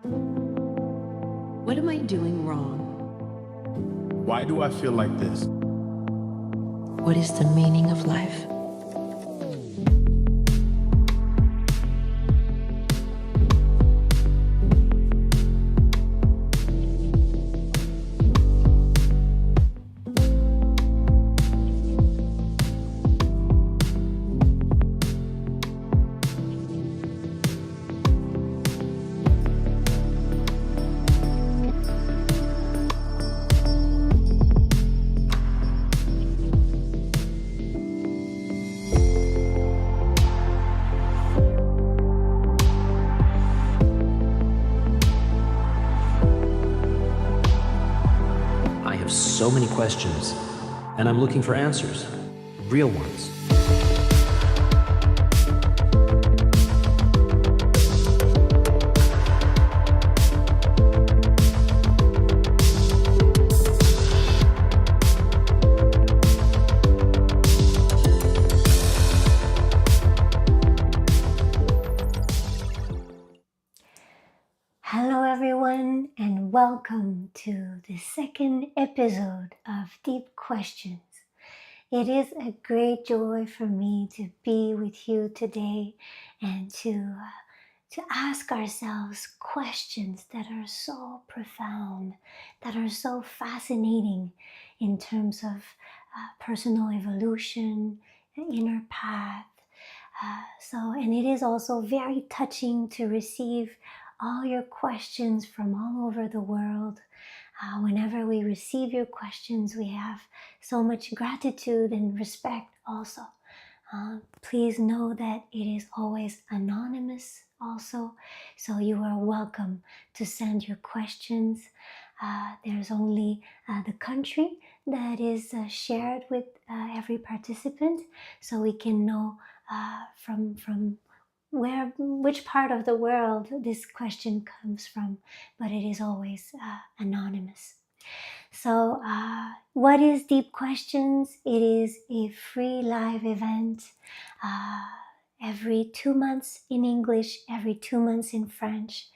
What am I doing wrong? Why do I feel like this? What is the meaning of life? I have so many questions, and I'm looking for answers, real ones. Hello everyone and welcome to the second episode of Deep Questions. It is a great joy for me to be with you today and to ask ourselves questions that are so profound, that are so fascinating in terms of personal evolution, inner path. And it is also very touching to receive all your questions from all over the world. Whenever we receive your questions, we have so much gratitude and respect also. Please know that it is always anonymous also, so you are welcome to send your questions. There's only the country that is shared with every participant, so we can know from which part of the world this question comes from, but it is always anonymous. So what is Deep Questions? It is a free live event every 2 months in English, every 2 months in French,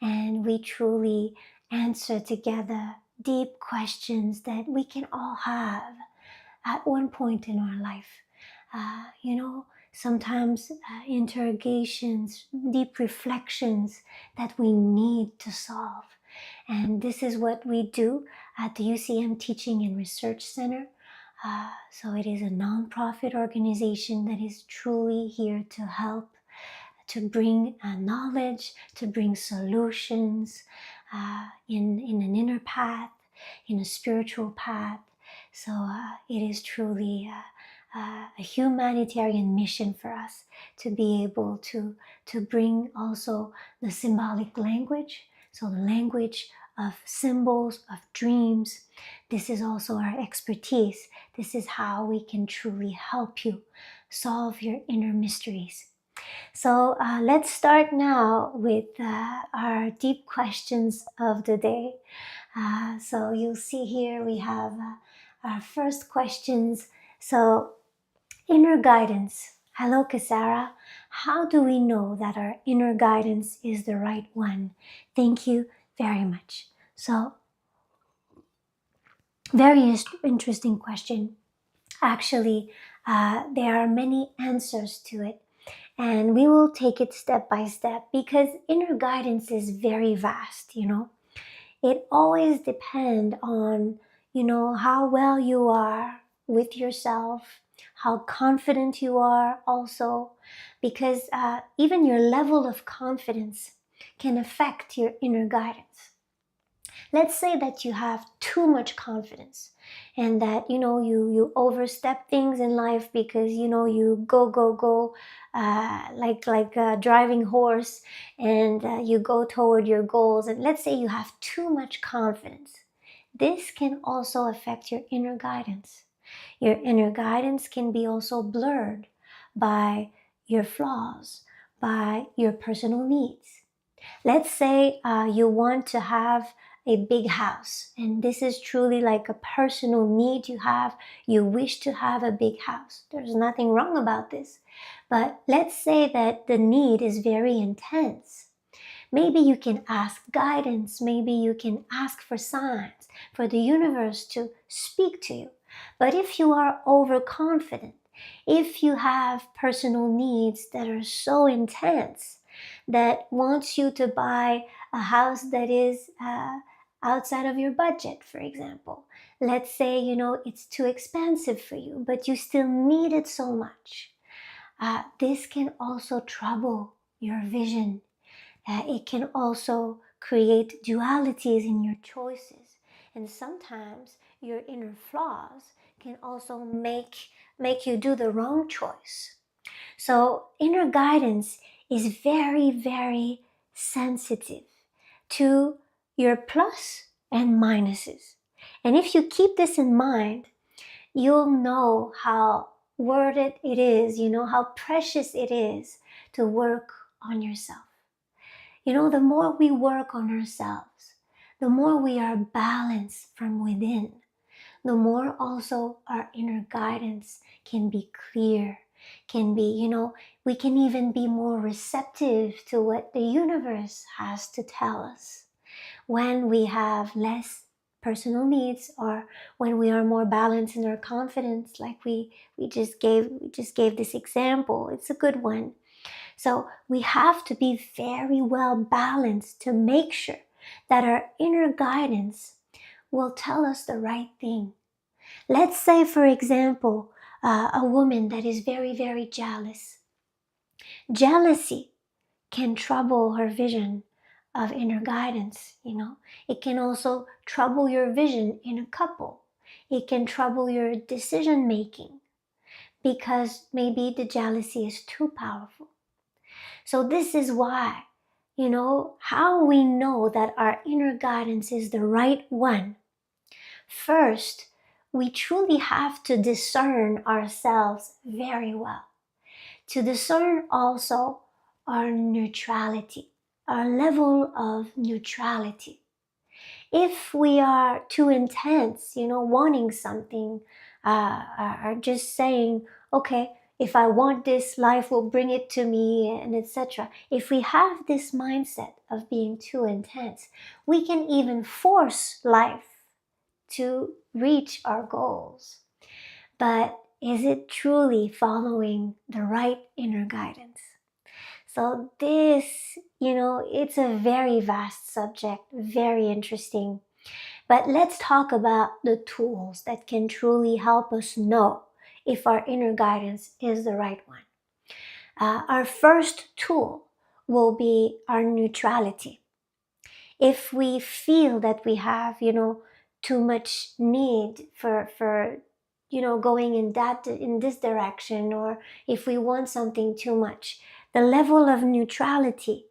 and we truly answer together deep questions that we can all have at one point in our life. Sometimes interrogations, deep reflections that we need to solve. And this is what we do at the UCM Teaching and Research Center. So it is a nonprofit organization that is truly here to help, to bring knowledge, to bring solutions in an inner path, in a spiritual path. So it is truly a humanitarian mission for us to be able to bring also the symbolic language, so the language of symbols, of dreams. This is also our expertise. This is how we can truly help you solve your inner mysteries. So let's start now with our deep questions of the day. So you'll see here we have our first questions. So inner guidance. Hello, Kasara. How do we know that our inner guidance is the right one? Thank you very much. So, very interesting question. Actually, there are many answers to it, and we will take it step by step because inner guidance is very vast, It always depends on, how well you are with yourself, how confident you are also, because even your level of confidence can affect your inner guidance. Let's say that you have too much confidence and that, you overstep things in life because, you go, like a driving horse and you go toward your goals. And let's say you have too much confidence. This can also affect your inner guidance. Your inner guidance can be also blurred by your flaws, by your personal needs. Let's say you want to have a big house, and this is truly like a personal need you have. You wish to have a big house. There's nothing wrong about this. But let's say that the need is very intense. Maybe you can ask guidance. Maybe you can ask for signs, for the universe to speak to you. But if you are overconfident, if you have personal needs that are so intense that wants you to buy a house that is outside of your budget, for example. Let's say, it's too expensive for you, but you still need it so much. This can also trouble your vision. It can also create dualities in your choices. And sometimes your inner flaws can also make you do the wrong choice. So inner guidance is very, very sensitive to your plus and minuses. And if you keep this in mind, you'll know how worth it is, how precious it is to work on yourself. The more we work on ourselves, the more we are balanced from within, the more also our inner guidance can be clear, can be, we can even be more receptive to what the universe has to tell us. When we have less personal needs, or when we are more balanced in our confidence, like we just gave this example, it's a good one. So we have to be very well balanced to make sure that our inner guidance will tell us the right thing. Let's say, for example, a woman that is very, very jealous. Jealousy can trouble her vision of inner guidance, It can also trouble your vision in a couple. It can trouble your decision making because maybe the jealousy is too powerful. So this is why, how we know that our inner guidance is the right one. First, we truly have to discern ourselves very well. To discern also our neutrality, our level of neutrality. If we are too intense, wanting something, or just saying, okay, if I want this, life will bring it to me, and etc. If we have this mindset of being too intense, we can even force life to reach our goals. But is it truly following the right inner guidance? So this, it's a very vast subject, very interesting. But let's talk about the tools that can truly help us know if our inner guidance is the right one. Our first tool will be our neutrality. If we feel that we have, too much need for going in this direction, or if we want something too much, the level of neutrality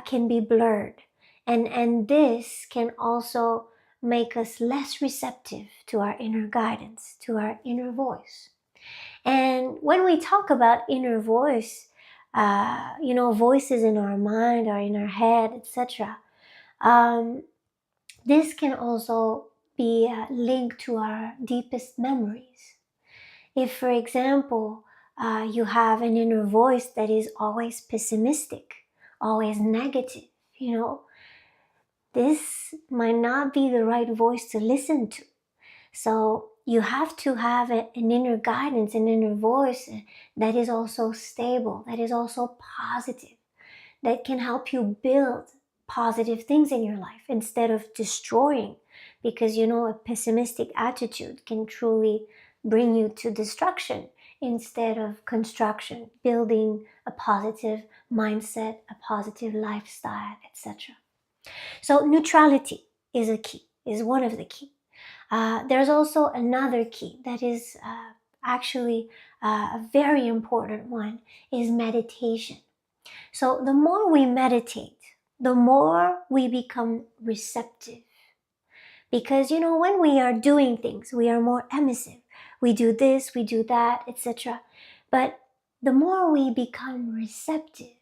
can be blurred, and this can also make us less receptive to our inner guidance, to our inner voice. And when we talk about inner voice, voices in our mind or in our head, etc., this can also be linked to our deepest memories. If, for example, you have an inner voice that is always pessimistic, always negative, this might not be the right voice to listen to. So you have to have an inner guidance, an inner voice that is also stable, that is also positive, that can help you build positive things in your life instead of destroying. Because, a pessimistic attitude can truly bring you to destruction instead of construction, building a positive mindset, a positive lifestyle, etc. So neutrality is one of the key. There's also another key that is actually a very important one, is meditation. So the more we meditate, the more we become receptive. Because, when we are doing things, we are more emissive. We do this, we do that, etc. But the more we become receptive,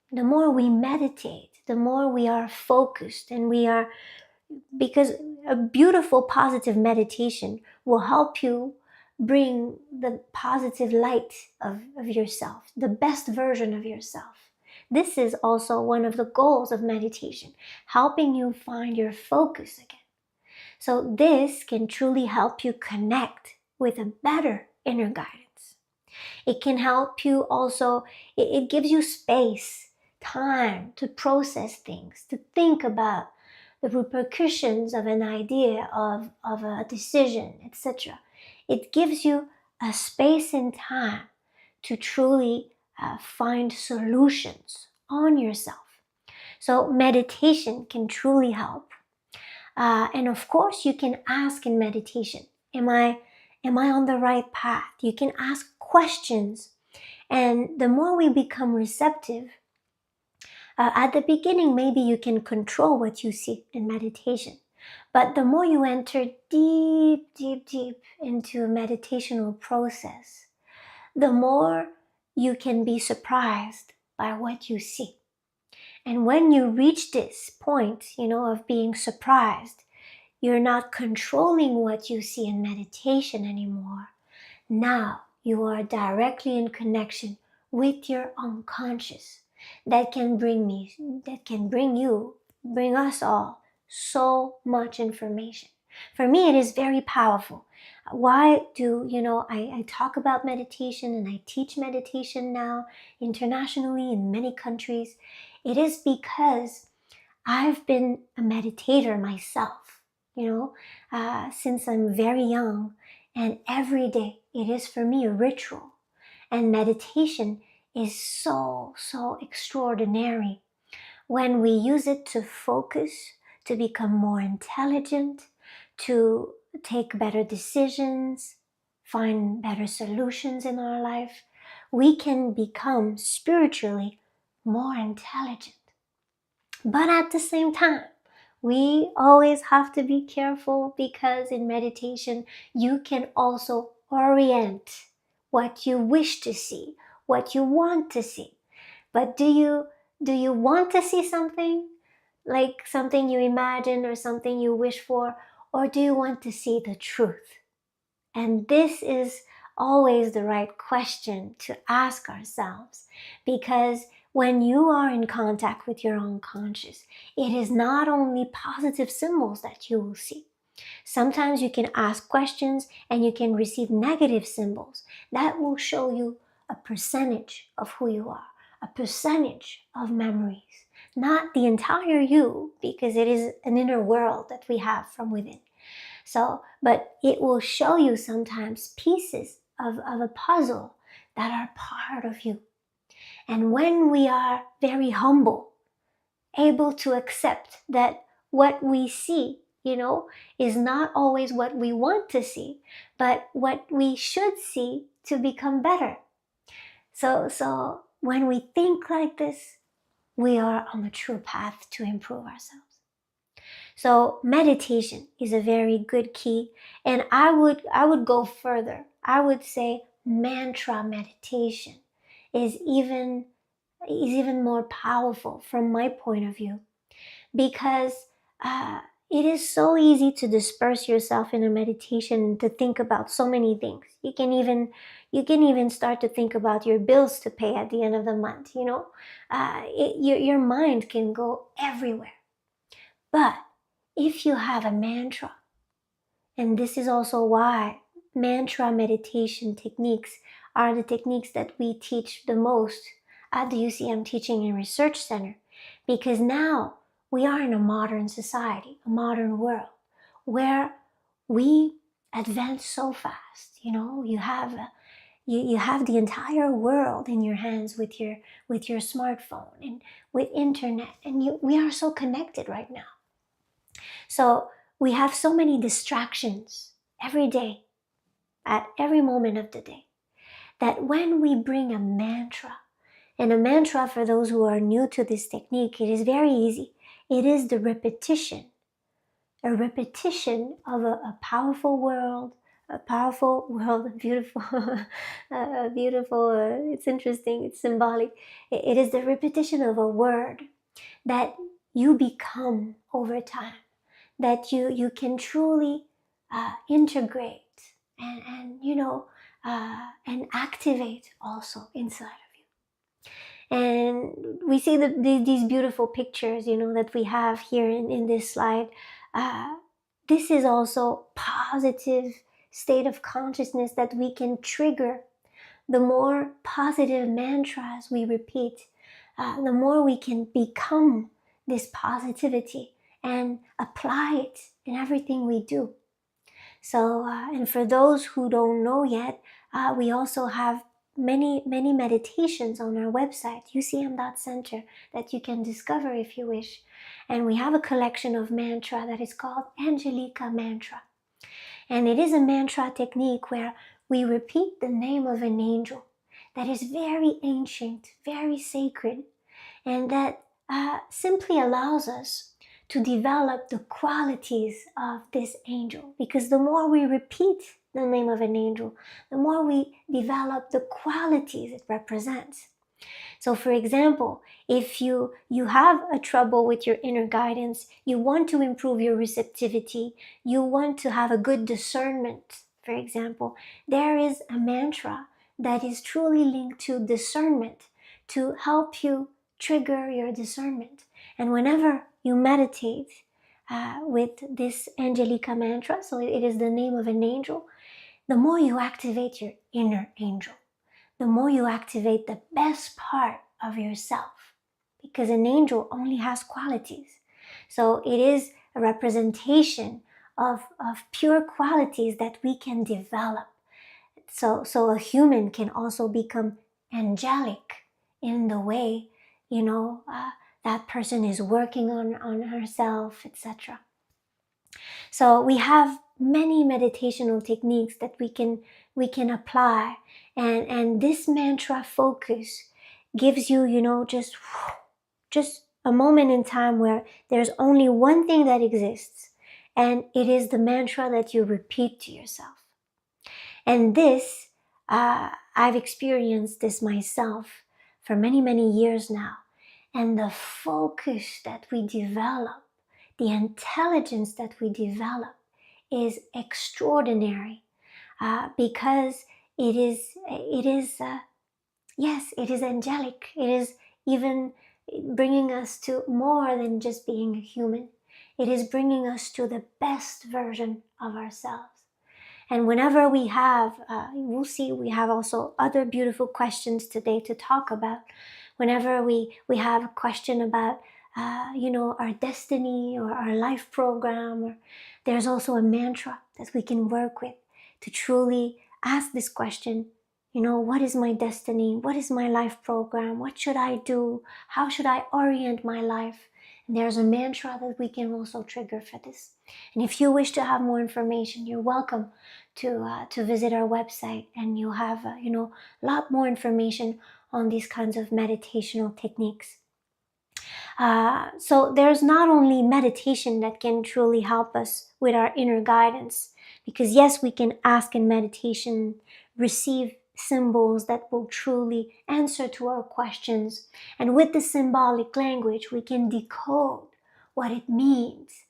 the more we meditate, the more we are focused, and because a beautiful positive meditation will help you bring the positive light of yourself, the best version of yourself, This is also one of the goals of meditation, helping you find your focus again. So this can truly help you connect with a better inner guidance. It can help you also, it gives you space, time to process things, to think about the repercussions of an idea, of a decision, etc. It gives you a space and time to truly find solutions on yourself. So meditation can truly help. And of course, you can ask in meditation, am I on the right path? You can ask questions. And the more we become receptive, at the beginning, maybe you can control what you see in meditation. But the more you enter deep, deep, deep into a meditational process, the more you can be surprised by what you see. And when you reach this point, of being surprised, you're not controlling what you see in meditation anymore. Now you are directly in connection with your unconscious. That can bring us all so much information. For me, it is very powerful. Why do, I talk about meditation and I teach meditation now internationally in many countries. It is because I've been a meditator myself, since I'm very young, and every day it is for me a ritual. And meditation is so, so extraordinary when we use it to focus, to become more intelligent, to take better decisions, find better solutions in our life. We can become spiritually more intelligent. But at the same time, we always have to be careful, because in meditation, you can also orient what you wish to see, what you want to see. But do you want to see something, like something you imagine or something you wish for, or do you want to see the truth? And this is always the right question to ask ourselves, because when you are in contact with your unconscious, it is not only positive symbols that you will see. Sometimes you can ask questions and you can receive negative symbols that will show you a percentage of who you are, a percentage of memories, not the entire you, because it is an inner world that we have from within. But it will show you sometimes pieces of a puzzle that are part of you. And when we are very humble, able to accept that what we see, is not always what we want to see, but what we should see to become better. So when we think like this, we are on the true path to improve ourselves. So meditation is a very good key, and I would go further. I would say mantra meditation is even more powerful from my point of view, because it is so easy to disperse yourself in a meditation and to think about so many things. You can even start to think about your bills to pay at the end of the month. Your mind can go everywhere. But if you have a mantra, and this is also why mantra meditation techniques are the techniques that we teach the most at the UCM Teaching and Research Center, because now we are in a modern society, a modern world, where we advance so fast. You have the entire world in your hands with your smartphone and with internet, and we are so connected right now. So we have so many distractions every day, at every moment of the day, that when we bring a mantra, and a mantra, for those who are new to this technique, it is very easy. It is the repetition, a repetition of a powerful world, beautiful, beautiful, it's interesting, it's symbolic. It is the repetition of a word that you become over time, that you can truly integrate and activate also inside of you. And we see these beautiful pictures, that we have here in this slide. This is also positive state of consciousness that we can trigger. The more positive mantras we repeat, the more we can become this positivity and apply it in everything we do. So, and for those who don't know yet, we also have many meditations on our website, ucm.center, that you can discover if you wish. And we have a collection of mantra that is called Angelica Mantra. And it is a mantra technique where we repeat the name of an angel that is very ancient, very sacred, and that simply allows us to develop the qualities of this angel. Because the more we repeat the name of an angel, the more we develop the qualities it represents. So for example, if you have a trouble with your inner guidance, you want to improve your receptivity, you want to have a good discernment, for example, there is a mantra that is truly linked to discernment to help you trigger your discernment. And whenever you meditate with this Angelica mantra, so it is the name of an angel, the more you activate your inner angel, the more you activate the best part of yourself, because an angel only has qualities. So it is a representation of pure qualities that we can develop. So a human can also become angelic in the way, that person is working on herself, etc. So we have many meditational techniques that we can apply, and this mantra focus gives you, just a moment in time where there's only one thing that exists, and it is the mantra that you repeat to yourself. And this, I've experienced this myself for many years now. And the focus that we develop, the intelligence that we develop is extraordinary, because it is angelic. It is even bringing us to more than just being a human. It is bringing us to the best version of ourselves. And whenever we have, we'll see, we have also other beautiful questions today to talk about. Whenever we have a question about, our destiny or our life program, or there's also a mantra that we can work with to truly ask this question, what is my destiny? What is my life program? What should I do? How should I orient my life? And there's a mantra that we can also trigger for this. And if you wish to have more information, you're welcome to visit our website, and you'll have a lot more information on these kinds of meditational techniques. So there's not only meditation that can truly help us with our inner guidance, because yes, we can ask in meditation, receive symbols that will truly answer to our questions. And with the symbolic language, we can decode what it means.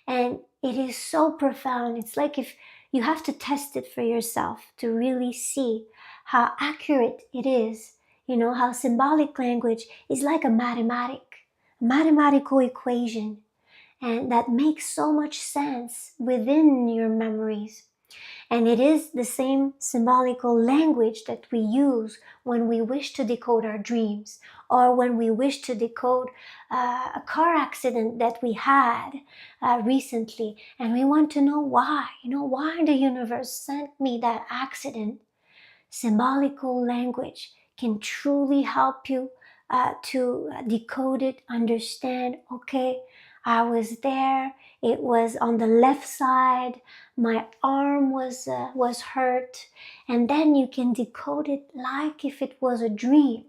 And it is so profound. It's like if you have to test it for yourself to really see how accurate it is. How symbolic language is like a mathematical equation, and that makes so much sense within your memories. And it is the same symbolical language that we use when we wish to decode our dreams, or when we wish to decode a car accident that we had recently, and we want to know why. Why the universe sent me that accident. Symbolical language can truly help you to decode it, understand, okay, I was there, it was on the left side, my arm was hurt, and then you can decode it like if it was a dream.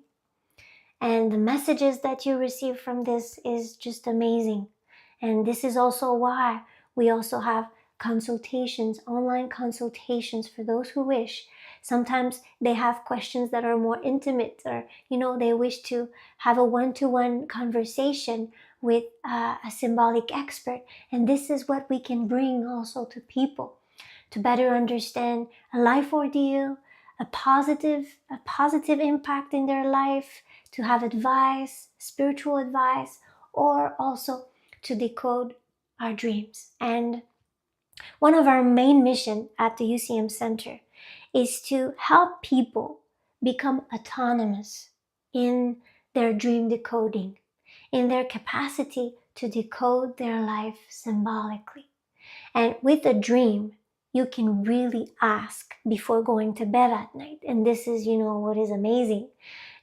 And the messages that you receive from this is just amazing. And this is also why we also have consultations, online consultations for those who wish. Sometimes they have questions that are more intimate, or, they wish to have a one-to-one conversation with a symbolic expert. And this is what we can bring also to people to better understand a life ordeal, a positive impact in their life, to have advice, spiritual advice, or also to decode our dreams. And one of our main mission at the UCM Center is to help people become autonomous in their dream decoding, in their capacity to decode their life symbolically. And with a dream, you can really ask before going to bed at night. And this is, what is amazing.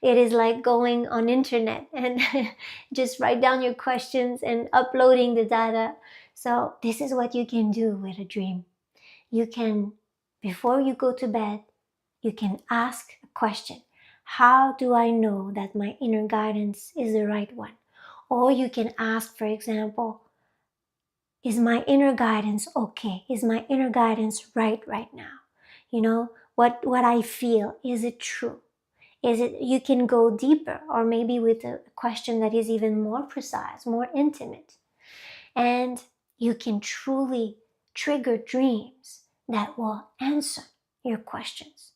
It is like going on internet and just write down your questions and uploading the data. So this is what you can do with a dream. You can, before you go to bed, you can ask a question. How do I know that my inner guidance is the right one? Or you can ask, for example, is my inner guidance okay? Is my inner guidance right now? What I feel, is it true? Is it, you can go deeper, or maybe with a question that is even more precise, more intimate. And you can truly trigger dreams that will answer your questions.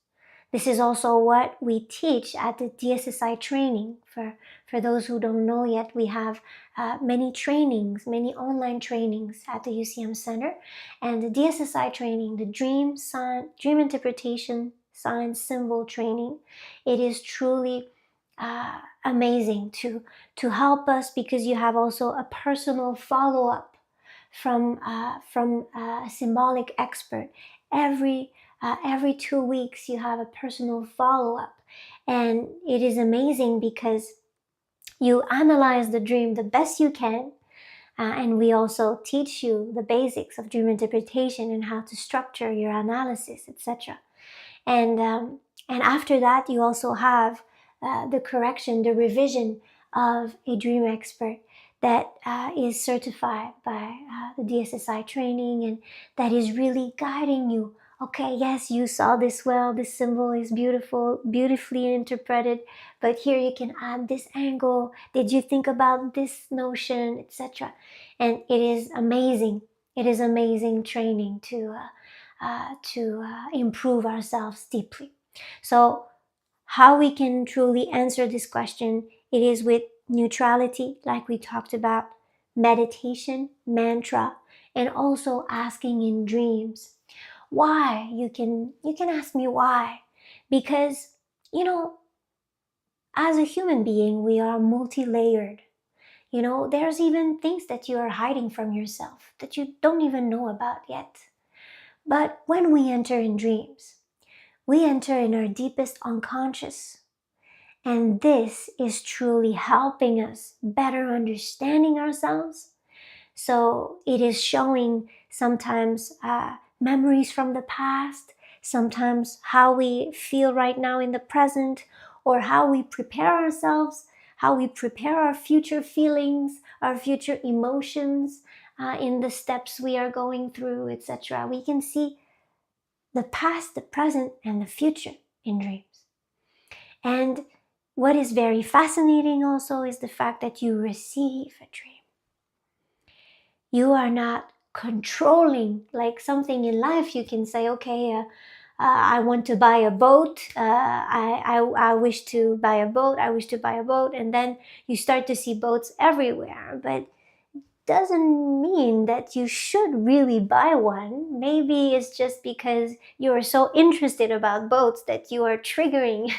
This is also what we teach at the DSSI training. For those who don't know yet, we have many trainings, many online trainings at the UCM Center. And the DSSI training, the Dream Interpretation Science Symbol training, it is truly amazing to help us, because you have also a personal follow-up from a symbolic expert. Every 2 weeks you have a personal follow-up, and it is amazing because you analyze the dream the best you can, and we also teach you the basics of dream interpretation and how to structure your analysis, etc. And after that, you also have the correction, the revision of a dream expert that is certified by the DSSI training, and that is really guiding you. Okay, yes, you saw this well, this symbol is beautiful, beautifully interpreted, but here you can add this angle. Did you think about this notion, etc.? And it is amazing. It is amazing training to improve ourselves deeply. So how we can truly answer this question, it is with neutrality, like we talked about, meditation, mantra, and also asking in dreams. Why? You can ask me why. Because, as a human being, we are multi-layered. There's even things that you are hiding from yourself that you don't even know about yet. But when we enter in dreams, we enter in our deepest unconscious. And this is truly helping us better understanding ourselves. So it is showing sometimes memories from the past, sometimes how we feel right now in the present, or how we prepare ourselves, how we prepare our future feelings, our future emotions in the steps we are going through, etc. We can see the past, the present, and the future in dreams. And what is very fascinating also is the fact that you receive a dream. You are not controlling, like something in life. You can say, okay, I want to buy a boat. I wish to buy a boat. I wish to buy a boat. And then you start to see boats everywhere. But doesn't mean that you should really buy one. Maybe it's just because you are so interested about boats that you are triggering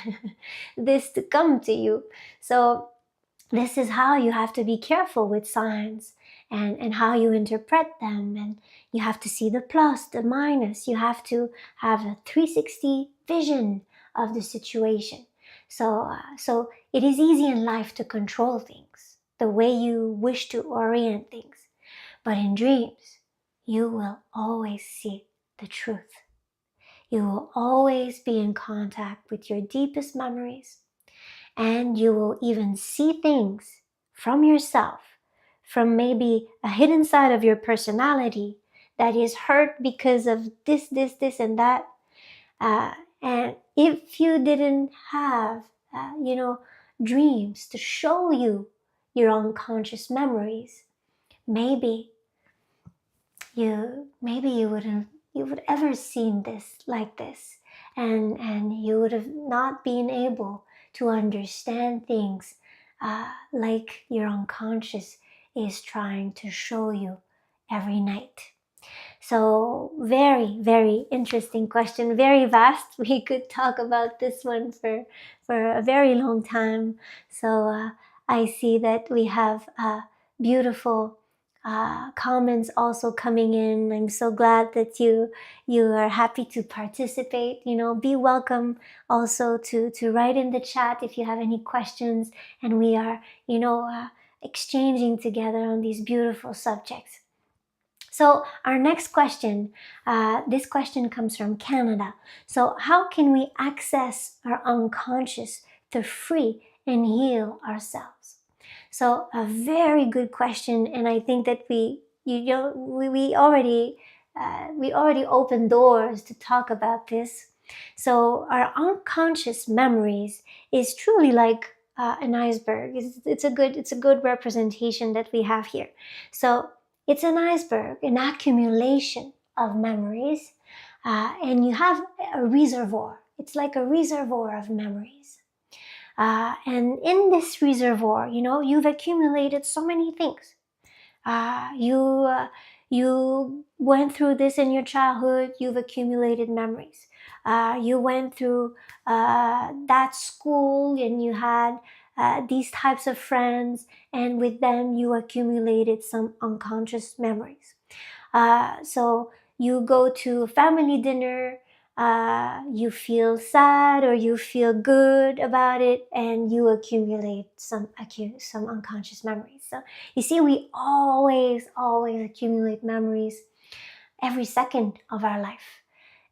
this to come to you. So this is how you have to be careful with signs and how you interpret them. And you have to see the plus, the minus. You have to have a 360 vision of the situation. So it is easy in life to control things the way you wish to orient things. But in dreams, you will always see the truth. You will always be in contact with your deepest memories, and you will even see things from yourself, from maybe a hidden side of your personality that is hurt because of this, and that. And if you didn't have, dreams to show you your unconscious memories, maybe you would ever seen this like this, and you would have not been able to understand things like your unconscious is trying to show you every night. So very, very interesting question, very vast. We could talk about this one for a very long time. So I see that we have beautiful comments also coming in. I'm so glad that you are happy to participate. Be welcome also to write in the chat if you have any questions, and we are exchanging together on these beautiful subjects. So our next question, this question comes from Canada. So how can we access our unconscious to free and heal ourselves? So a very good question, and I think that we already opened doors to talk about this. So our unconscious memories is truly like an iceberg. It's a good representation that we have here. So it's an iceberg, an accumulation of memories, and you have a reservoir. It's like a reservoir of memories. And in this reservoir, you've accumulated so many things. You went through this in your childhood, you've accumulated memories. You went through that school and you had these types of friends, and with them you accumulated some unconscious memories. So you go to a family dinner, you feel sad or you feel good about it, and you accumulate some unconscious memories. So you see, we always accumulate memories every second of our life.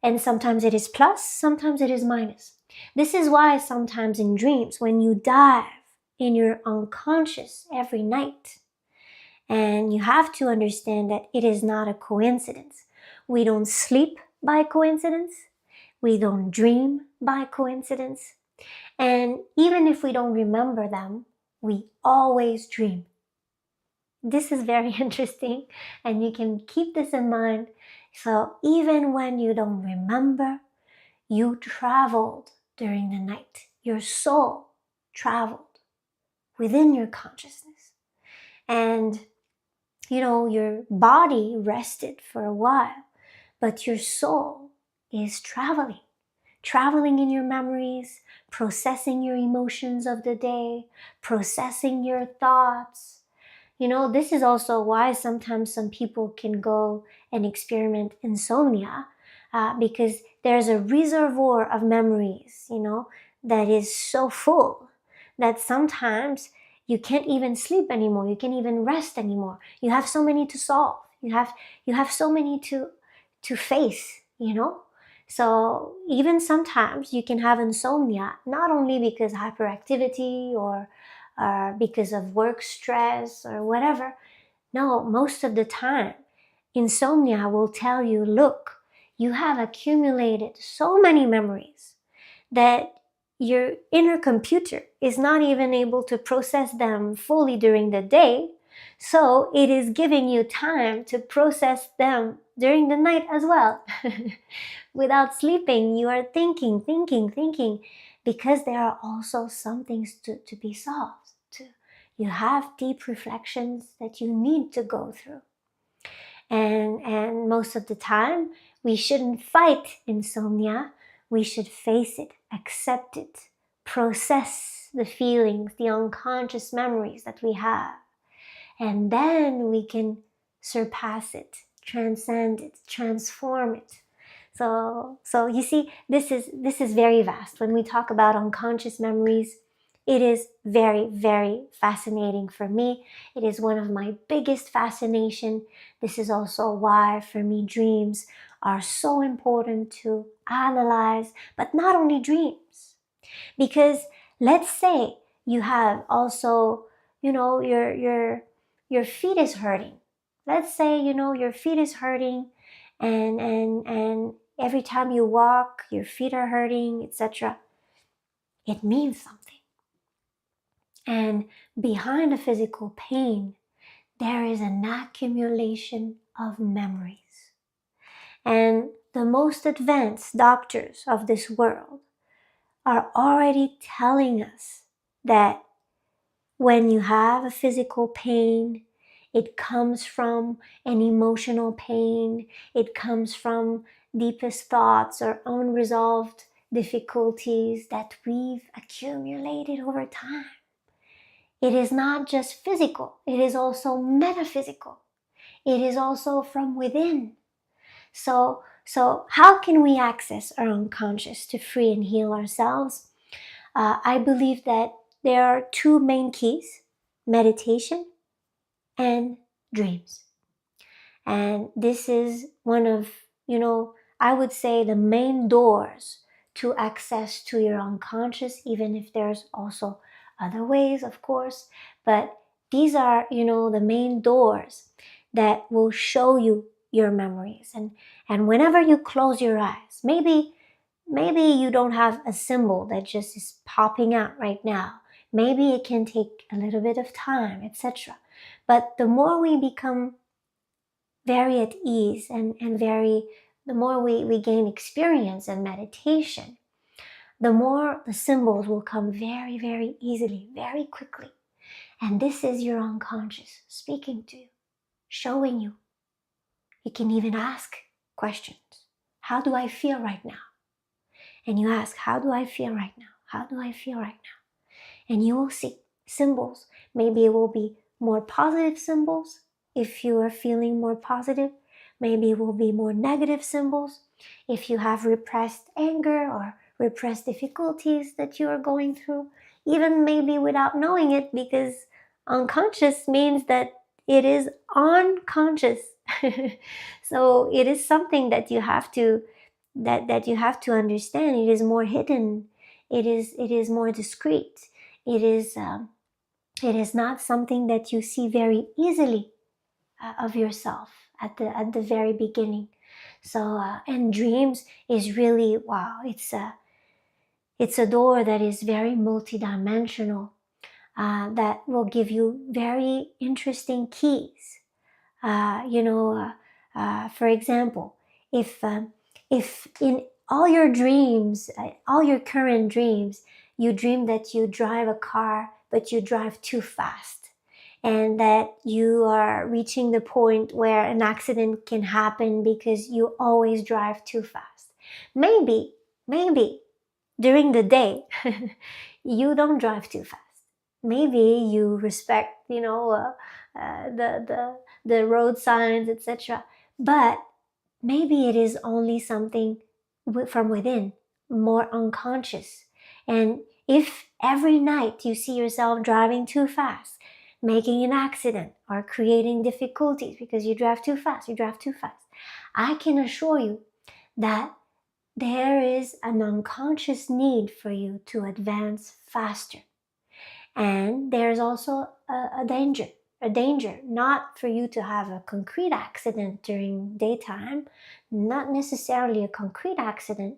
And sometimes it is plus, sometimes it is minus. This is why sometimes in dreams, when you dive in your unconscious every night, and you have to understand that it is not a coincidence. We don't sleep by coincidence. We don't dream by coincidence. And even if we don't remember them, we always dream. This is very interesting, and you can keep this in mind. So even when you don't remember, you traveled during the night. Your soul traveled within your consciousness. And your body rested for a while, but your soul is traveling in your memories, processing your emotions of the day, processing your thoughts. This is also why sometimes some people can go and experiment insomnia, because there's a reservoir of memories, that is so full that sometimes you can't even sleep anymore. You can't even rest anymore. You have so many to solve. You have so many to face, So even sometimes you can have insomnia, not only because hyperactivity or because of work stress or whatever. No, most of the time, insomnia will tell you, look, you have accumulated so many memories that your inner computer is not even able to process them fully during the day. So it is giving you time to process them during the night as well. Without sleeping, you are thinking, because there are also some things to be solved. You have deep reflections that you need to go through. And most of the time, we shouldn't fight insomnia. We should face it, accept it, process the feelings, the unconscious memories that we have. And then we can surpass it, transcend it, transform it. So you see, this is very vast. When we talk about unconscious memories, it is very, very fascinating for me. It is one of my biggest fascination. This is also why, for me, dreams are so important to analyze, but not only dreams. Because let's say you have also, your feet is hurting. Let's say, your feet is hurting, and every time you walk, your feet are hurting, etc. It means something. And behind the physical pain, there is an accumulation of memories. And the most advanced doctors of this world are already telling us that when you have a physical pain, it comes from an emotional pain. It comes from deepest thoughts or unresolved difficulties that we've accumulated over time. It is not just physical, it is also metaphysical. It is also from within. So how can we access our unconscious to free and heal ourselves? I believe that there are two main keys: meditation and dreams. And this is one of, I would say the main doors to access to your unconscious, even if there's also other ways, of course. But these are, the main doors that will show you your memories. And whenever you close your eyes, maybe you don't have a symbol that just is popping out right now. Maybe it can take a little bit of time, etc. But the more we become very at ease and the more we gain experience in meditation, the more the symbols will come very, very easily, very quickly. And this is your unconscious speaking to you, showing you. You can even ask questions. How do I feel right now? And you ask, how do I feel right now? How do I feel right now? And you will see symbols. Maybe it will be more positive symbols if you are feeling more positive. Maybe it will be more negative symbols if you have repressed anger or repressed difficulties that you are going through, even maybe without knowing it, because unconscious means that it is unconscious. So it is something that you have to understand. It is more hidden. It is more discreet. It is not something that you see very easily of yourself at the very beginning. So and dreams is really, wow, it's a door that is very multidimensional, that will give you very interesting keys. For example, if in all your dreams, all your current dreams, you dream that you drive a car, but you drive too fast, and that you are reaching the point where an accident can happen because you always drive too fast. Maybe during the day, you don't drive too fast. Maybe you respect, the road signs, etc. But maybe it is only something from within, more unconscious. And if every night you see yourself driving too fast, making an accident or creating difficulties because you drive too fast, I can assure you that there is an unconscious need for you to advance faster. And there's also a danger, not for you to have a concrete accident during daytime, not necessarily a concrete accident,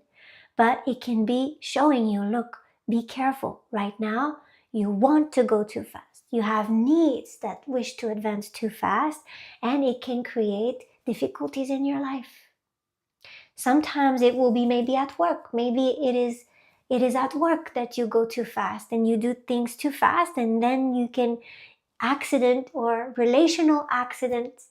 but it can be showing you, look, be careful. Right now, you want to go too fast. You have needs that wish to advance too fast, and it can create difficulties in your life. Sometimes it will be maybe at work. Maybe it is at work that you go too fast and you do things too fast, and then you can accident or relational accident,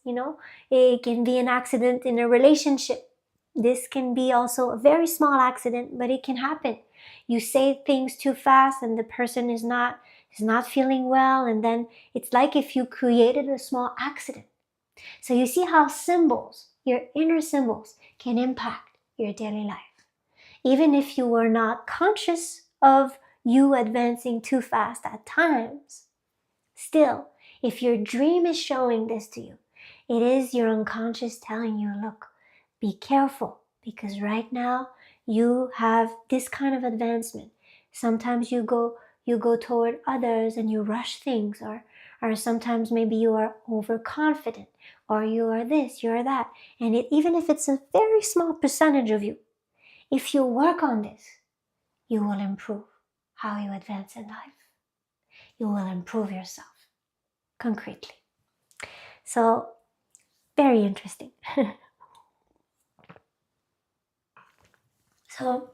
it can be an accident in a relationship. This can be also a very small accident, but it can happen. You say things too fast and the person is not feeling well, and then it's like if you created a small accident. So you see how symbols, your inner symbols, can impact your daily life. Even if you were not conscious of you advancing too fast at times, still, if your dream is showing this to you, it is your unconscious telling you, look, be careful, because right now you have this kind of advancement. Sometimes you go toward others and you rush things, or sometimes maybe you are overconfident, or you are this, you are that. And even if it's a very small percentage of you, if you work on this, you will improve how you advance in life. You will improve yourself concretely. So, very interesting. So,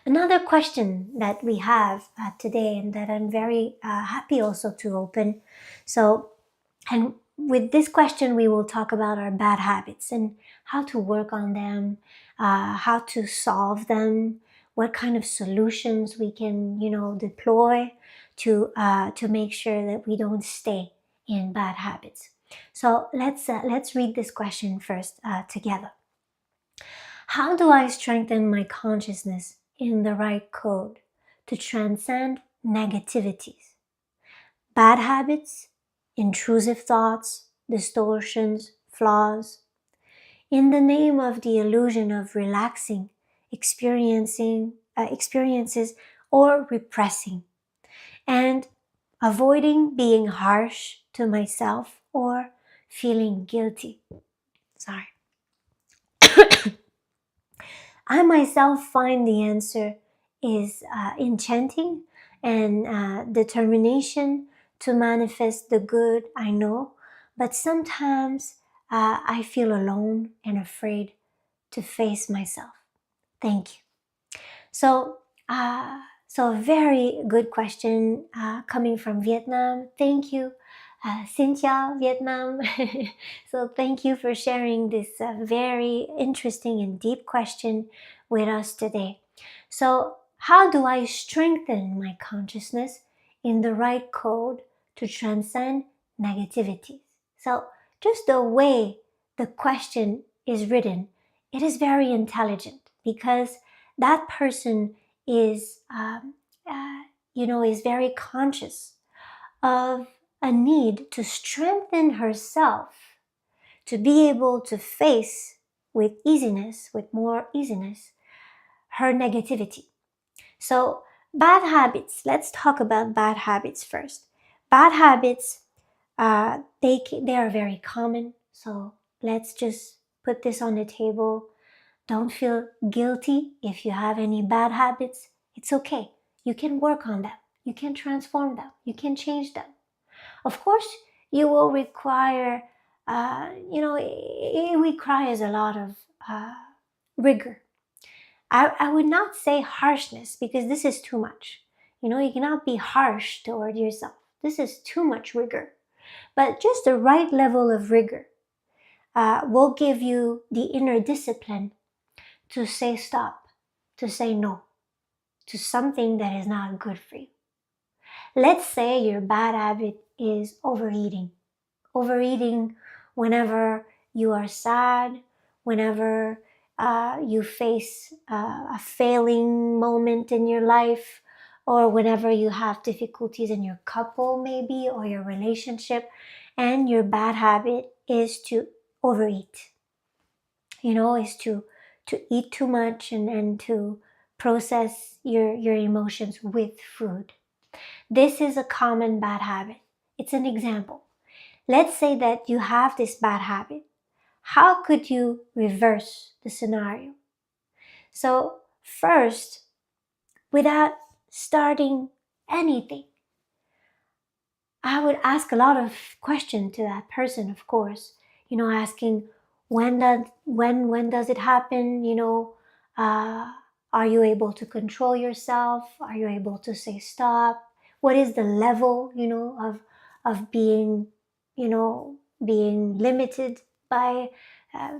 Another question that we have today, and that I'm very happy also to open. So, and with this question, we will talk about our bad habits and how to work on them, how to solve them, what kind of solutions we can, deploy to make sure that we don't stay in bad habits. So let's read this question first together. How do I strengthen my consciousness in the right code to transcend negativities, bad habits, intrusive thoughts, distortions, flaws, in the name of the illusion of relaxing, experiences or repressing, and avoiding being harsh to myself or feeling guilty? Sorry. I myself find the answer is enchanting and determination to manifest the good I know, but sometimes I feel alone and afraid to face myself. Thank you. So, so a very good question coming from Vietnam. Thank you. Xin chào, Vietnam. So thank you for sharing this very interesting and deep question with us today. So how do I strengthen my consciousness in the right code to transcend negativities? So just the way the question is written, it is very intelligent, because that person is, is very conscious of a need to strengthen herself to be able to face with more easiness, her negativity. So bad habits, let's talk about bad habits first. Bad habits, they are very common. So let's just put this on the table. Don't feel guilty if you have any bad habits. It's okay. You can work on them. You can transform them. You can change them. Of course, you will require, it requires a lot of rigor. I would not say harshness, because this is too much. You cannot be harsh toward yourself. This is too much rigor. But just the right level of rigor will give you the inner discipline to say stop, to say no to something that is not good for you. Let's say your bad habit is overeating. Overeating whenever you are sad, whenever you face a failing moment in your life, or whenever you have difficulties in your couple maybe, or your relationship, and your bad habit is to overeat. Is to eat too much and to process your emotions with food. This is a common bad habit. It's an example. Let's say that you have this bad habit. How could you reverse the scenario? So first, without starting anything, I would ask a lot of questions to that person, of course. Asking, when does it happen? Are you able to control yourself? Are you able to say stop? What is the level, of being, being limited by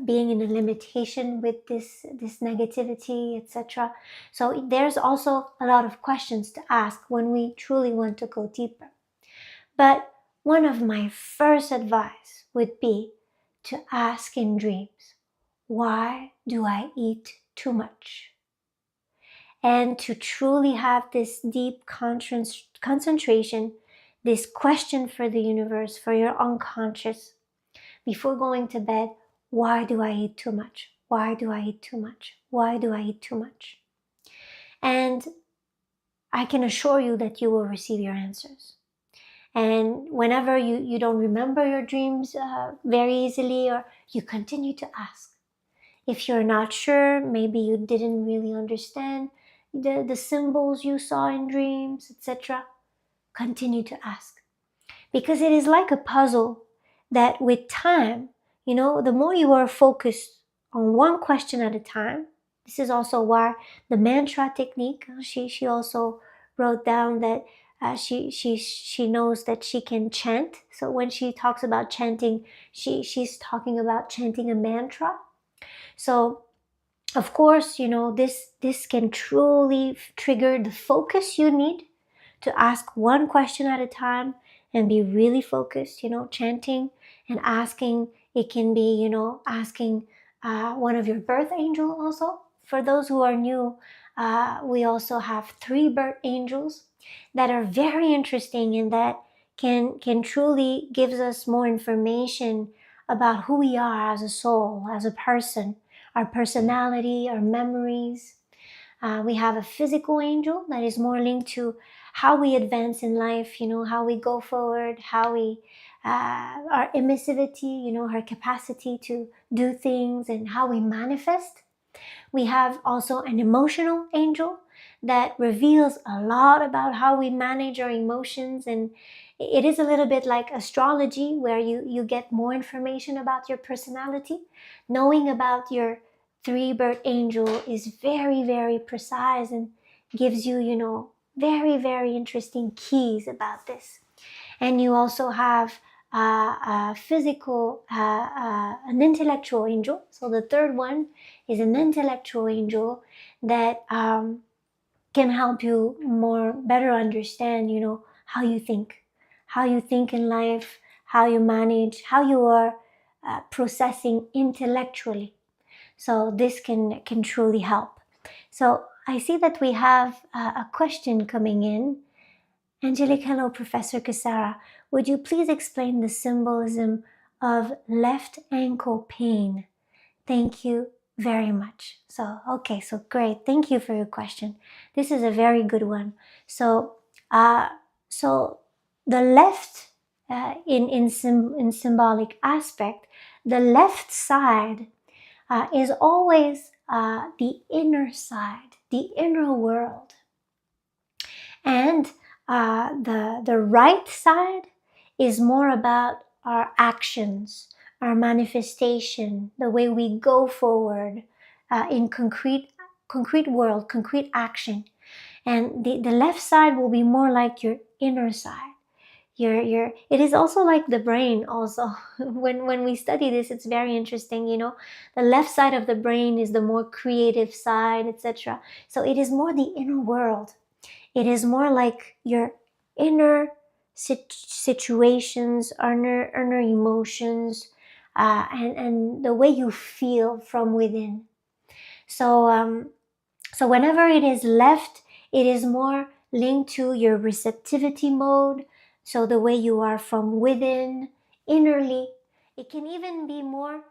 being in a limitation with this negativity, etc. So there's also a lot of questions to ask when we truly want to go deeper. But one of my first advice would be to ask in dreams, why do I eat too much? And to truly have this deep concentration, this question for the universe, for your unconscious, before going to bed, why do I eat too much? Why do I eat too much? Why do I eat too much? And I can assure you that you will receive your answers. And whenever you don't remember your dreams very easily, or you continue to ask. If you're not sure, maybe you didn't really understand the symbols you saw in dreams, etc., continue to ask. Because it is like a puzzle that with time, the more you are focused on one question at a time, This is also why the mantra technique, she also wrote down that she knows that she can chant. So when she talks about chanting, she's talking about chanting a mantra. So of course, this can truly trigger the focus you need to ask one question at a time and be really focused. Chanting and asking, it can be, asking one of your birth angel also. For those who are new, we also have 3 birth angels that are very interesting and that can truly gives us more information about who we are as a soul, as a person, our personality, our memories. We have a physical angel that is more linked to how we advance in life, how we go forward, how we, our emissivity, our capacity to do things and how we manifest. We have also an emotional angel that reveals a lot about how we manage our emotions, and it is a little bit like astrology where you get more information about your personality. Knowing about your 3 birth angel is very, very precise and gives you, very, very interesting keys about this. And you also have a physical, an intellectual angel. So the 3rd one is an intellectual angel that can help you better understand, how you think in life, how you manage, how you are processing intellectually. So this can truly help. So I see that we have a question coming in. Angelic, hello, Professor Kasara. Would you please explain the symbolism of left ankle pain? Thank you very much. So great. Thank you for your question. This is a very good one. So the left, in symbolic aspect, the left side is always the inner side, the inner world. And the right side is more about our actions, our manifestation, the way we go forward in concrete world, concrete action. And the left side will be more like your inner side. It is also like the brain also. when we study this, it's very interesting. The left side of the brain is the more creative side, etc. So it is more the inner world. It is more like your inner situations, inner emotions, and the way you feel from within. So whenever it is left, it is more linked to your receptivity mode. So the way you are from within, innerly. It can even be more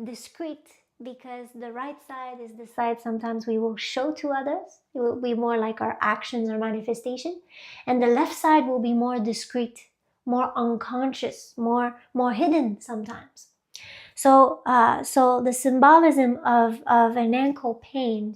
discreet, because the right side is the side sometimes we will show to others. It will be more like our actions or manifestation. And the left side will be more discreet, more unconscious, more hidden sometimes. So the symbolism of an ankle pain,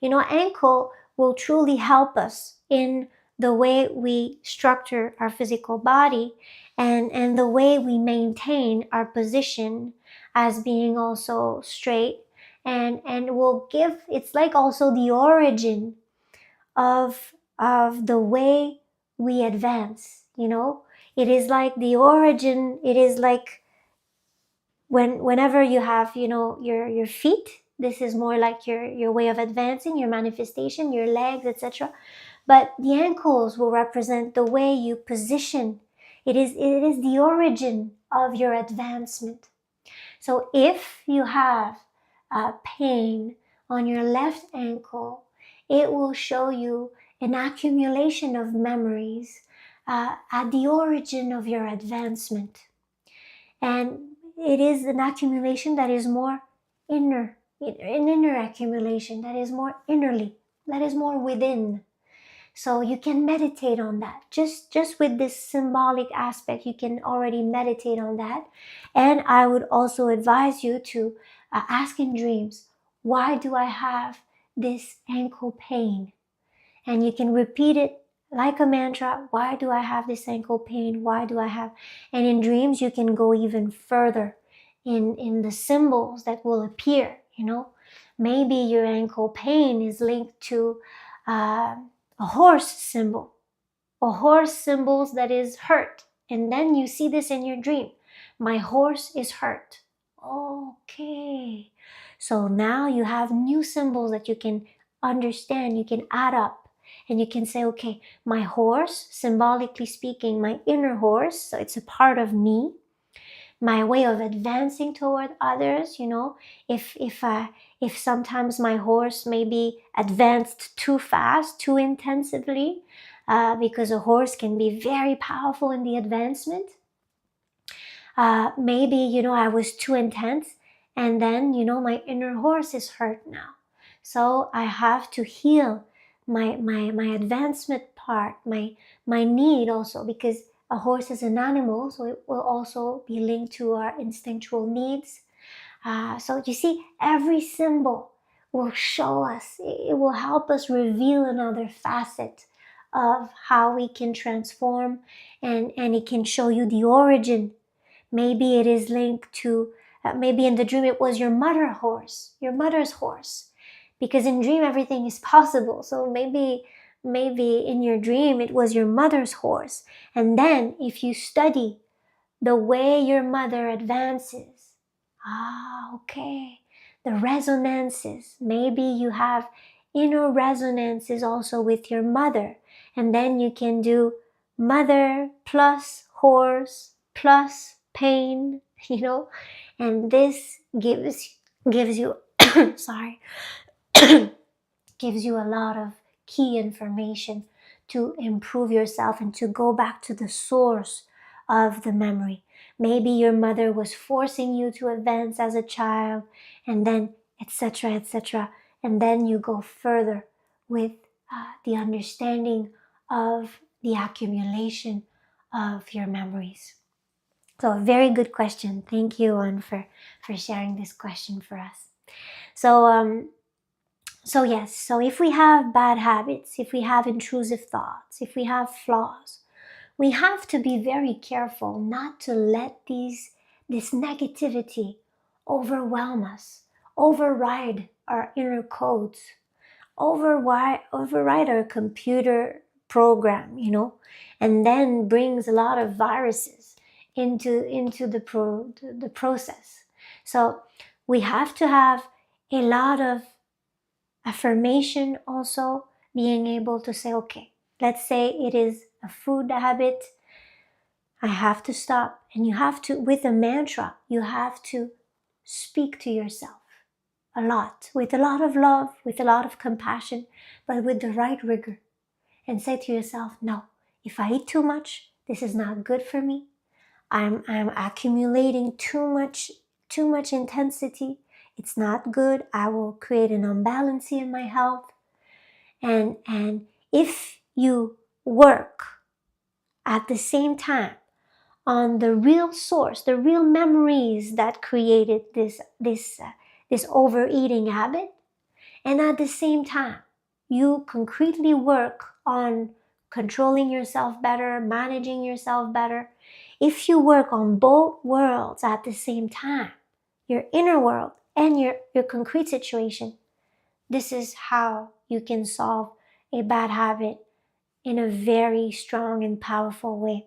ankle will truly help us in the way we structure our physical body and the way we maintain our position as being also straight, and will give, it's like also the origin of the way we advance. It is like the origin. It is like whenever you have your feet, this is more like your way of advancing, your manifestation, your legs, etc. But the ankles will represent the way you position. It is the origin of your advancement. So if you have pain on your left ankle, it will show you an accumulation of memories at the origin of your advancement. And it is an accumulation that is more inner, an inner accumulation that is more innerly, that is more within. So you can meditate on that. Just with this symbolic aspect, you can already meditate on that. And I would also advise you to ask in dreams, why do I have this ankle pain? And you can repeat it like a mantra. Why do I have this ankle pain? Why do I have? And in dreams, you can go even further in the symbols that will appear, Maybe your ankle pain is linked to a horse symbol, a horse symbols that is hurt. And then you see this in your dream. My horse is hurt. Okay. So now you have new symbols that you can understand, you can add up, and you can say, okay, my horse, symbolically speaking, my inner horse, so it's a part of me, my way of advancing toward others, if sometimes my horse may be advanced too fast, too intensively, because a horse can be very powerful in the advancement. Maybe, I was too intense, and then, my inner horse is hurt now. So I have to heal my advancement part, my need also, because a horse is an animal, so it will also be linked to our instinctual needs. So you see, every symbol will show us, it will help us reveal another facet of how we can transform, and it can show you the origin. Maybe it is linked to, maybe in the dream it was your mother's horse, because in dream everything is possible. So maybe in your dream it was your mother's horse. And then if you study the way your mother advances, okay, the resonances, maybe you have inner resonances also with your mother, and then you can do mother plus horse plus pain, and this gives you sorry gives you a lot of key information to improve yourself and to go back to the source of the memory. Maybe your mother was forcing you to advance as a child, and then etc., etc. And then you go further with the understanding of the accumulation of your memories. So a very good question. Thank you, An, for sharing this question for us. So yes, so if we have bad habits, if we have intrusive thoughts, if we have flaws, we have to be very careful not to let this negativity overwhelm us, override our inner codes, override our computer program, and then brings a lot of viruses into the process. So we have to have a lot of affirmation also, being able to say, okay, let's say it is a food habit, I have to stop. And you have to, with a mantra, you have to speak to yourself a lot, with a lot of love, with a lot of compassion, but with the right rigor, and say to yourself, no, if I eat too much, this is not good for me. I'm accumulating too much intensity. It's not good. I will create an imbalance in my health. And if you work at the same time on the real source, the real memories that created this overeating habit, and at the same time you concretely work on controlling yourself better, managing yourself better, if you work on both worlds at the same time, your inner world and your concrete situation, this is how you can solve a bad habit in a very strong and powerful way.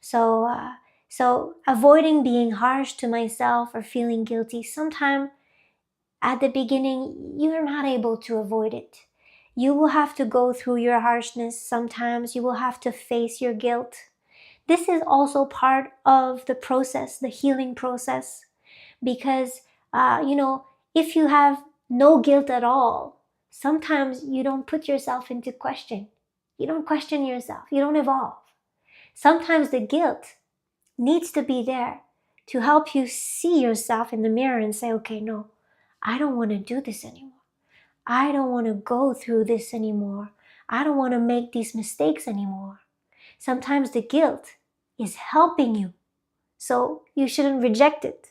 So avoiding being harsh to myself or feeling guilty, sometimes at the beginning you're not able to avoid it. You will have to go through your harshness. Sometimes you will have to face your guilt. This is also part of the process, the healing process, because if you have no guilt at all, sometimes you don't put yourself into question. You don't question yourself. You don't evolve. Sometimes the guilt needs to be there to help you see yourself in the mirror and say, okay, no, I don't want to do this anymore. I don't want to go through this anymore. I don't want to make these mistakes anymore. Sometimes the guilt is helping you, so you shouldn't reject it.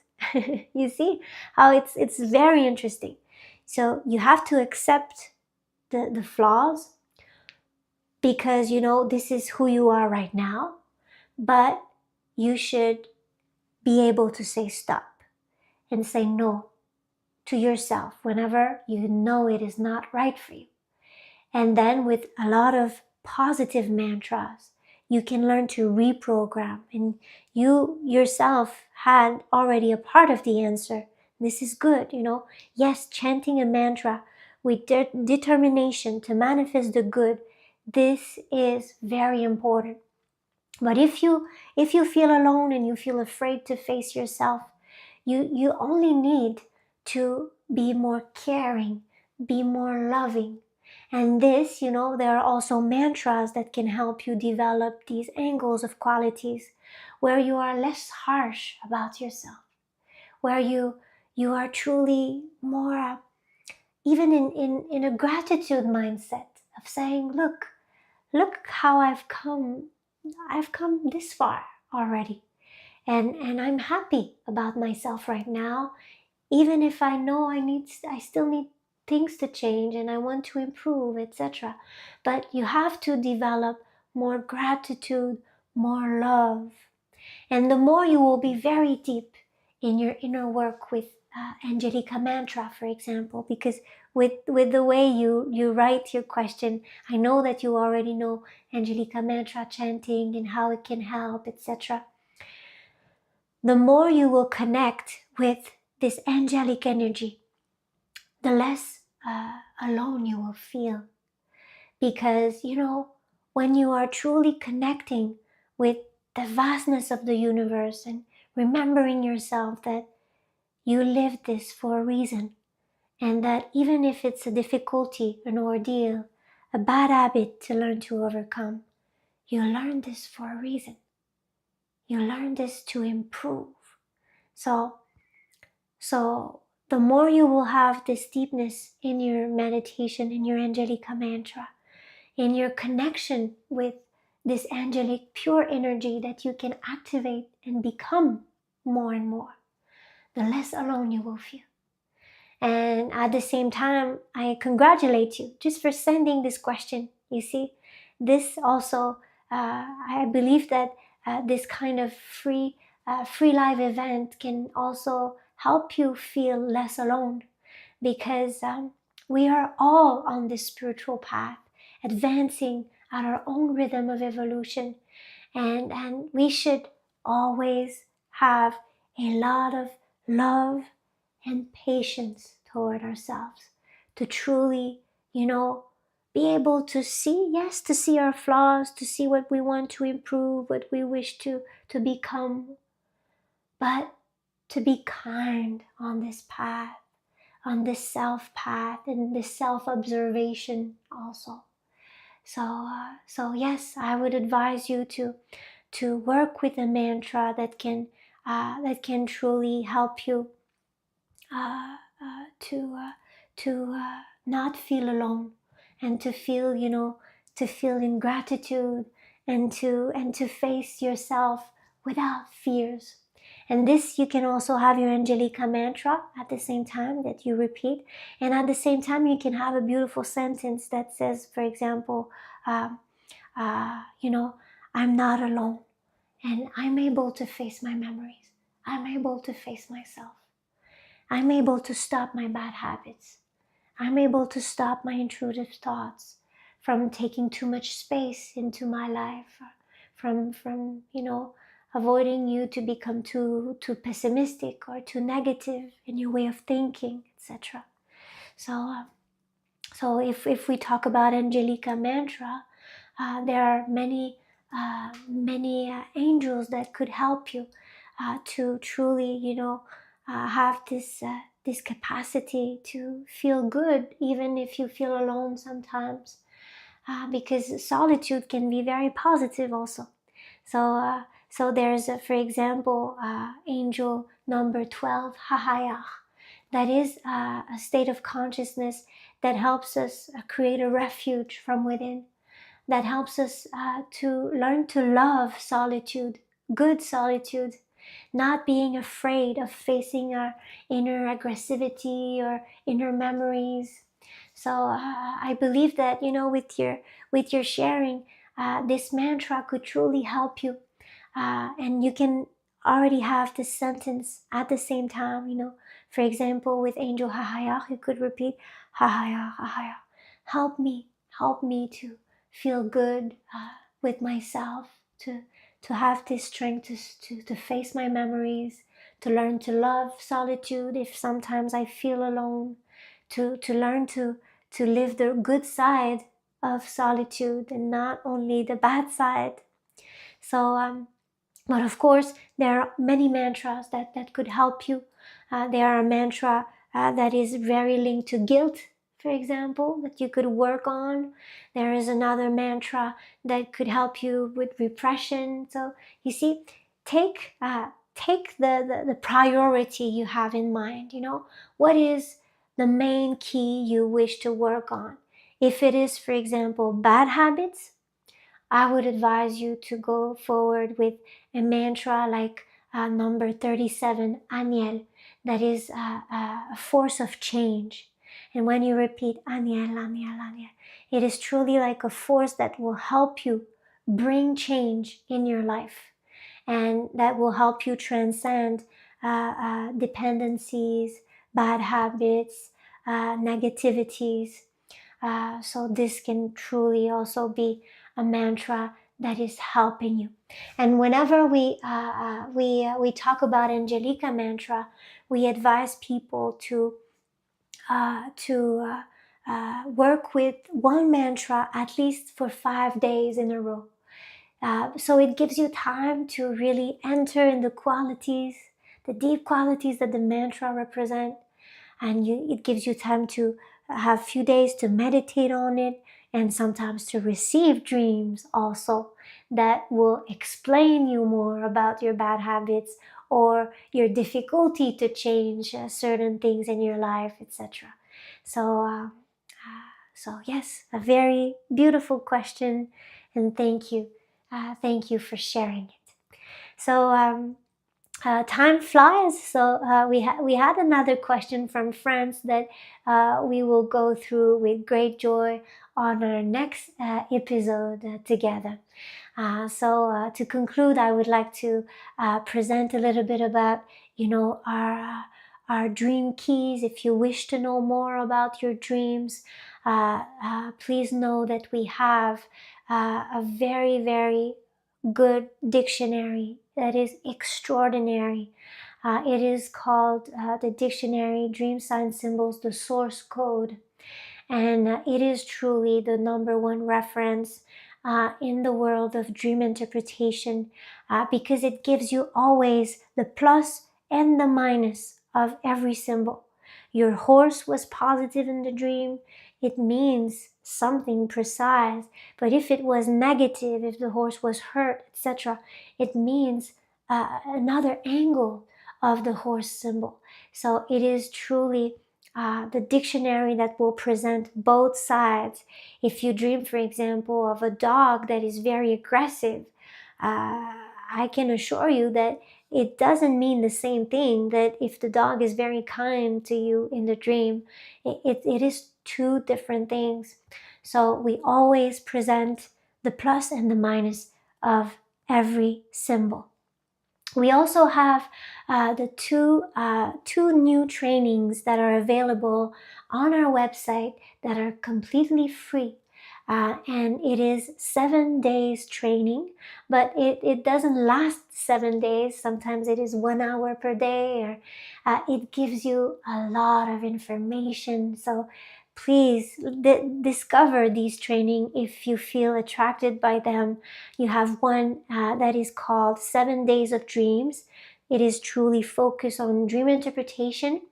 You see how it's very interesting. So you have to accept the flaws, because this is who you are right now, but you should be able to say stop and say no to yourself whenever you know it is not right for you. And then with a lot of positive mantras, you can learn to reprogram, and you yourself had already a part of the answer. This is good, Yes, chanting a mantra with determination to manifest the good, this is very important. But if you feel alone and you feel afraid to face yourself, you only need to be more caring, be more loving. And this, there are also mantras that can help you develop these angles of qualities where you are less harsh about yourself, where you are truly more, even in a gratitude mindset of saying, look how I've come this far already. And I'm happy about myself right now, even if I know I still need things to change and I want to improve, etc. But you have to develop more gratitude, more love. And the more you will be very deep in your inner work with Angelica Mantra, for example, because with the way you write your question, I know that you already know Angelica Mantra chanting and how it can help, etc. The more you will connect with this angelic energy, the less alone you will feel. Because, when you are truly connecting with the vastness of the universe and remembering yourself that you lived this for a reason, and that even if it's a difficulty, an ordeal, a bad habit to learn to overcome, you learned this for a reason. You learned this to improve. So the more you will have this deepness in your meditation, in your Angelica Mantra, in your connection with this angelic pure energy that you can activate and become more and more, the less alone you will feel. And at the same time, I congratulate you just for sending this question. You see, this also, I believe that this kind of free live event can also help you feel less alone, because we are all on this spiritual path, advancing at our own rhythm of evolution. And we should always have a lot of love and patience toward ourselves to truly, be able to see our flaws, to see what we want to improve, what we wish to become, but to be kind on this path, on this self path, and this self-observation also. So yes, I would advise you to work with a mantra that can truly help you to not feel alone, and to feel in gratitude, and to face yourself without fears. And this, you can also have your Angelica Mantra at the same time that you repeat, and at the same time you can have a beautiful sentence that says, for example, I'm not alone, and I'm able to face my memories, I'm able to face myself, I'm able to stop my bad habits, I'm able to stop my intrusive thoughts from taking too much space into my life, from avoiding you to become too pessimistic or too negative in your way of thinking, etc. So if we talk about Angelica Mantra, there are many angels that could help you to truly have this capacity to feel good, even if you feel alone sometimes, because solitude can be very positive also. So there's for example angel number 12, Hahayach, that is a state of consciousness that helps us create a refuge from within, that helps us to learn to love solitude, good solitude, not being afraid of facing our inner aggressivity or inner memories. So I believe that with your sharing, this mantra could truly help you, and you can already have this sentence at the same time, For example, with Angel Hahaya, you could repeat Hahaya, Hahaya. Help me to feel good with myself, to have this strength to face my memories, to learn to love solitude if sometimes I feel alone, to learn to live the good side of solitude and not only the bad side. So, but of course, there are many mantras that could help you. There are a mantra that is very linked to guilt, for example, that you could work on. There is another mantra that could help you with repression. So you see, take the priority you have in mind. What is the main key you wish to work on? If it is, for example, bad habits, I would advise you to go forward with a mantra like number 37, Aniel, that is a force of change. And when you repeat Aniel, Aniel, Aniel, it is truly like a force that will help you bring change in your life, and that will help you transcend dependencies, bad habits, negativities. So this can truly also be a mantra that is helping you. And whenever we talk about Angelica mantra, we advise people to work with one mantra at least for 5 days in a row. So it gives you time to really enter in the qualities, the deep qualities that the mantra represent, and it gives you time to have a few days to meditate on it, and sometimes to receive dreams also that will explain you more about your bad habits or your difficulty to change certain things in your life, etc. So yes, a very beautiful question, and thank you for sharing it. So time flies. So we had another question from France that we will go through with great joy on our next episode together. So to conclude, I would like to present a little bit about our dream keys. If you wish to know more about your dreams, please know that we have a very, very good dictionary that is extraordinary. It is called the Dictionary Dream Sign Symbols, the Source Code. And it is truly the number one reference in the world of dream interpretation because it gives you always the plus and the minus of every symbol. Your horse was positive in the dream, it means something precise. But if it was negative, if the horse was hurt, etc., it means another angle of the horse symbol. So it is truly the dictionary that will present both sides. If you dream, for example, of a dog that is very aggressive, I can assure you that it doesn't mean the same thing that if the dog is very kind to you in the dream. It is two different things. So we always present the plus and the minus of every symbol. We also have the two new trainings that are available on our website that are completely free. And it is 7 days training, but it doesn't last 7 days. Sometimes it is 1 hour per day, or it gives you a lot of information. So please discover these training if you feel attracted by them. You have one that is called 7 Days of Dreams. It is truly focused on dream interpretation.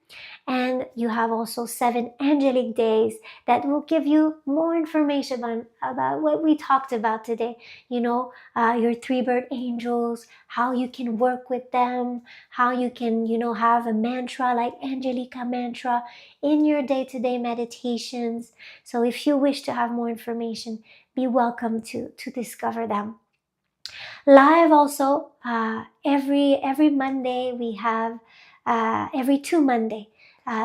And you have also 7 angelic days that will give you more information about what we talked about today. Your 3-bird angels, how you can work with them, how you can, have a mantra like Angelica mantra in your day-to-day meditations. So if you wish to have more information, be welcome to discover them. Live also, every Monday we have, every 2 Monday.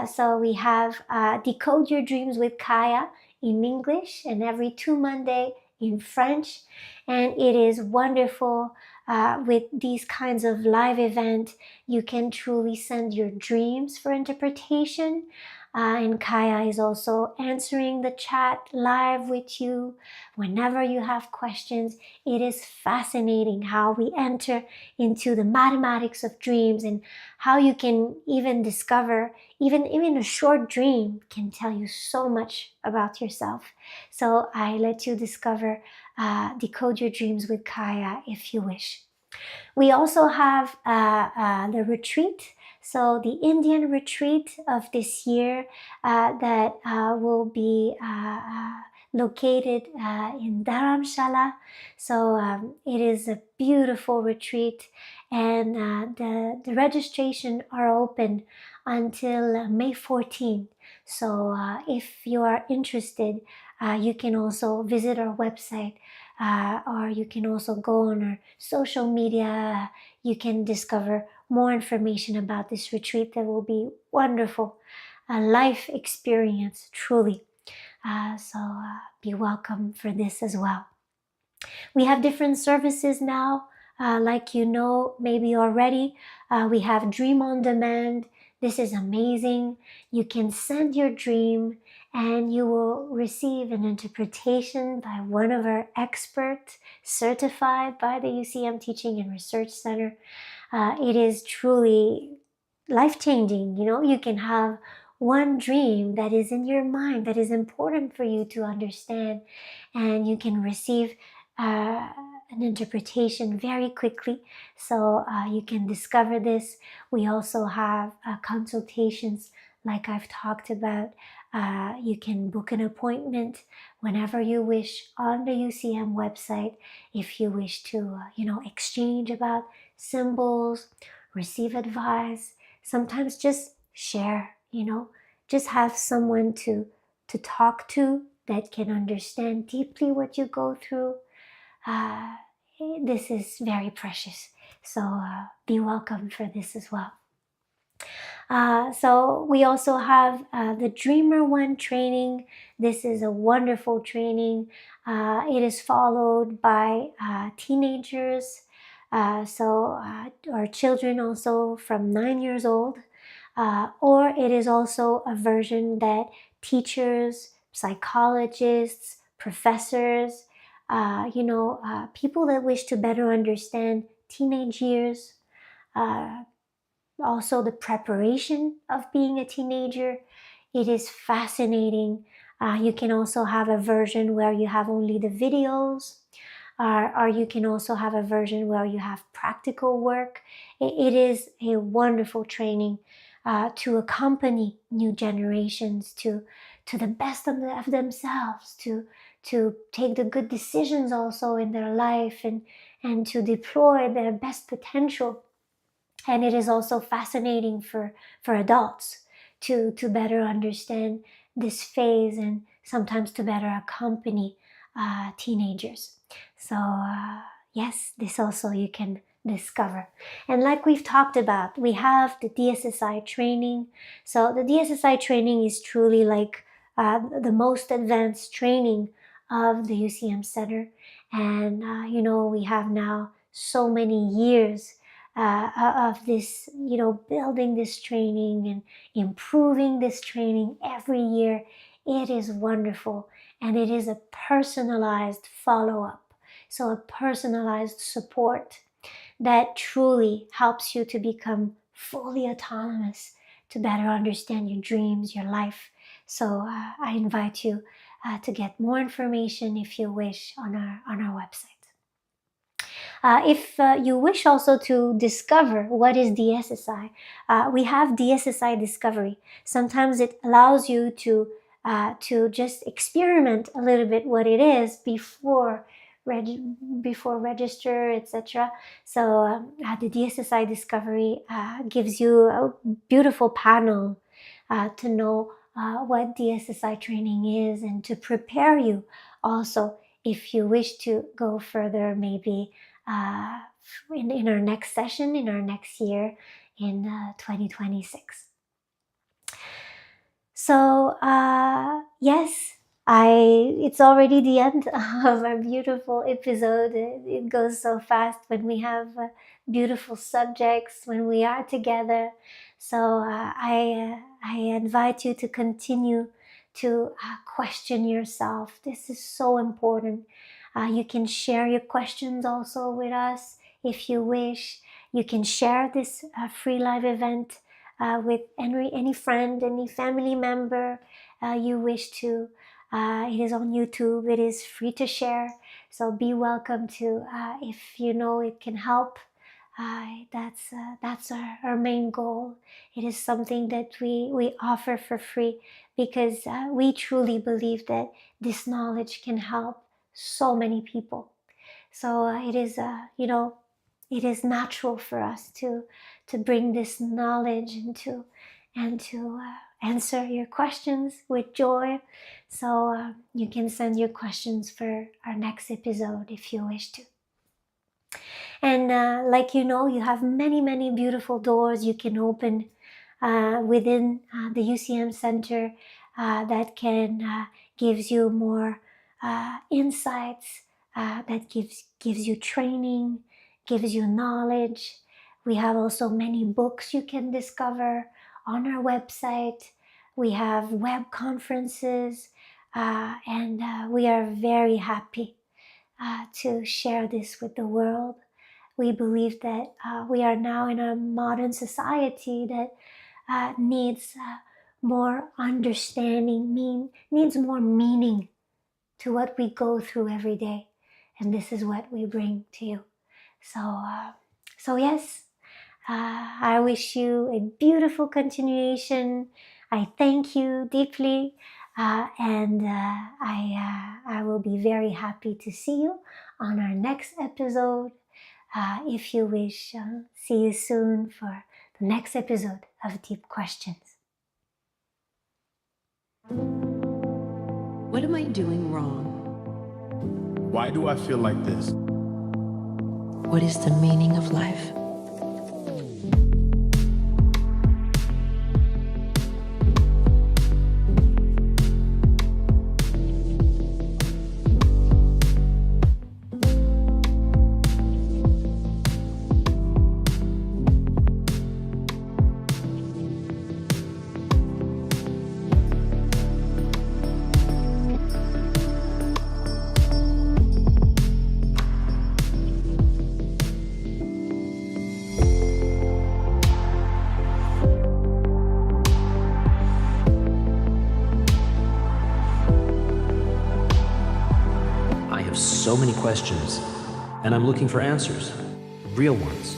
So we have Decode Your Dreams with Kaya in English, and every 2 Monday in French. And it is wonderful with these kinds of live events, you can truly send your dreams for interpretation. And Kaya is also answering the chat live with you whenever you have questions. It is fascinating how we enter into the mathematics of dreams and how you can even discover, even a short dream can tell you so much about yourself. So I let you discover, decode your dreams with Kaya if you wish. We also have the retreat. So the Indian retreat of this year that will be located in Dharamshala. So it is a beautiful retreat, and the registration are open until May 14th. So if you are interested, you can also visit our website, or you can also go on our social media. You can discover more information about this retreat that will be wonderful, a life experience, truly. So be welcome for this as well. We have different services now, like you know maybe already. We have Dream on Demand. This is amazing. You can send your dream and you will receive an interpretation by one of our experts certified by the UCM Teaching and Research Center. It is truly life-changing. You know, you can have one dream that is in your mind that is important for you to understand, and you can receive an interpretation very quickly. So you can discover this. We also have consultations like I've talked about. You can book an appointment whenever you wish on the UCM website if you wish to, exchange about symbols, receive advice, sometimes just share, just have someone to talk to that can understand deeply what you go through. This is very precious. So be welcome for this as well. So we also have the Dreamer One training. This is a wonderful training. It is followed by teenagers, or children also from 9 years old. Or it is also a version that teachers, psychologists, professors, people that wish to better understand teenage years, also the preparation of being a teenager. It is fascinating. You can also have a version where you have only the videos, or you can also have a version where you have practical work. It is a wonderful training to accompany new generations to the best of themselves, to take the good decisions also in their life, and to deploy their best potential. And it is also fascinating for adults to better understand this phase, and sometimes to better accompany teenagers. So yes, this also you can discover. And like we've talked about, we have the DSSI training. So the DSSI training is truly like the most advanced training of the UCM Center. And we have now so many years of this, building this training and improving this training every year. It is wonderful, and it is a personalized follow-up, so a personalized support that truly helps you to become fully autonomous, to better understand your dreams, your life. So I invite you to get more information if you wish on our website. If you wish also to discover what is DSSI, we have DSSI Discovery. Sometimes it allows you to just experiment a little bit what it is before register, etc. So the DSSI Discovery gives you a beautiful panel to know what DSSI training is, and to prepare you also if you wish to go further, maybe in our next session, in our next year, in 2026. So yes, It's already the end of our beautiful episode. It goes so fast when we have beautiful subjects, when we are together. So I invite you to continue to question yourself. This is so important. You can share your questions also with us if you wish. You can share this free live event with any friend, any family member you wish to. It is on YouTube. It is free to share. So be welcome to, if you know it can help. That's our main goal. It is something that we offer for free because we truly believe that this knowledge can help so many people. So it is, it is natural for us to bring this knowledge and to answer your questions with joy. So you can send your questions for our next episode if you wish to. And like you have many beautiful doors you can open within the UCM Center that can gives you more insights, that gives you training, gives you knowledge. We have also many books you can discover on our website. We have web conferences, and we are very happy to share this with the world. We believe that we are now in a modern society that needs more understanding, needs more meaning to what we go through every day. And this is what we bring to you. So yes, I wish you a beautiful continuation. I thank you deeply, and I will be very happy to see you on our next episode. If you wish, see you soon for the next episode of Deep Questions. What am I doing wrong? Why do I feel like this? What is the meaning of life? I have so many questions, and I'm looking for answers. Real ones.